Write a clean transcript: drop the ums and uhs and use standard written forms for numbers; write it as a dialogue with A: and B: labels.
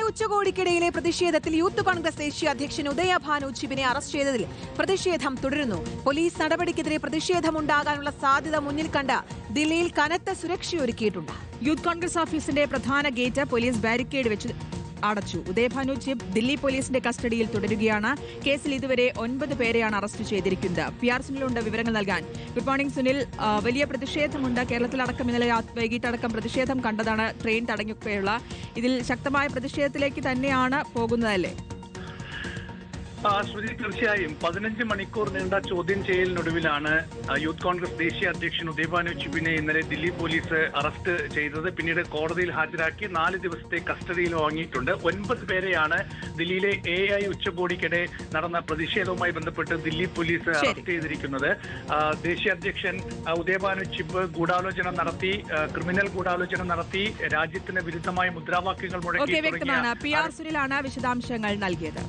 A: ഉച്ചകോടിക്കിടയിലെ പ്രതിഷേധത്തിൽ യൂത്ത് കോൺഗ്രസ് ദേശീയ അധ്യക്ഷൻ ഉദയ ഭാനു ചിബിനെ അറസ്റ്റ് ചെയ്തതിൽ പ്രതിഷേധം തുടരുന്നു. പോലീസ് നടപടിക്കെതിരെ പ്രതിഷേധമുണ്ടാകാനുള്ള സാധ്യത മുന്നിൽ കണ്ട് ദില്ലിയിൽ കനത്ത സുരക്ഷയൊരുക്കിയിട്ടുണ്ട്.
B: യൂത്ത് കോൺഗ്രസ് ഓഫീസിന്റെ പ്രധാന ഗേറ്റ് പോലീസ് ബാരിക്കേഡ് വെച്ച് അടച്ചു. ഉദയഭാനു ചിബ് ദില്ലി പോലീസിന്റെ കസ്റ്റഡിയിൽ തുടരുകയാണ്. കേസിൽ ഇതുവരെ 9 പേരെയാണ് അറസ്റ്റ് ചെയ്തിരിക്കുന്നത്. PR സുനിലുണ്ട് വിവരങ്ങൾ നൽകാൻ. Good morning Sunil. വലിയ പ്രതിഷേധമുണ്ട്. കേരളത്തിലടക്കം ഇന്നലെ വൈകിട്ടടക്കം പ്രതിഷേധം കണ്ടതാണ്. ട്രെയിൻ തടഞ്ഞൊക്കെയുള്ള ഇതിൽ ശക്തമായ പ്രതിഷേധത്തിലേക്ക് തന്നെയാണ് പോകുന്നതല്ലേ?
C: ശ്രുതി, തീർച്ചയായും 15 മണിക്കൂർ നീണ്ട ചോദ്യം ചെയ്യലിനൊടുവിലാണ് യൂത്ത് കോൺഗ്രസ് ദേശീയ അധ്യക്ഷൻ ഉദയഭാനു ചിബിനെ ഇന്നലെ ദില്ലി പോലീസ് അറസ്റ്റ് ചെയ്തത്. പിന്നീട് കോടതിയിൽ ഹാജരാക്കി 4 ദിവസത്തെ കസ്റ്റഡിയിൽ വാങ്ങിയിട്ടുണ്ട്. 9 പേരെയാണ് ദില്ലിയിലെ AI ഉച്ചകോടിക്കിടെ നടന്ന പ്രതിഷേധവുമായി ബന്ധപ്പെട്ട് ദില്ലി പോലീസ് അറസ്റ്റ് ചെയ്തിരിക്കുന്നത്. ദേശീയ അധ്യക്ഷൻ ഉദയഭാനു ചിബ് ഗൂഢാലോചന നടത്തി, ക്രിമിനൽ ഗൂഢാലോചന നടത്തി, രാജ്യത്തിന് വിരുദ്ധമായ മുദ്രാവാക്യങ്ങൾ മുഴക്കി.
B: വ്യക്തമാണ്. PR സുനിലാണ് വിശദാംശങ്ങൾ നൽകിയത്.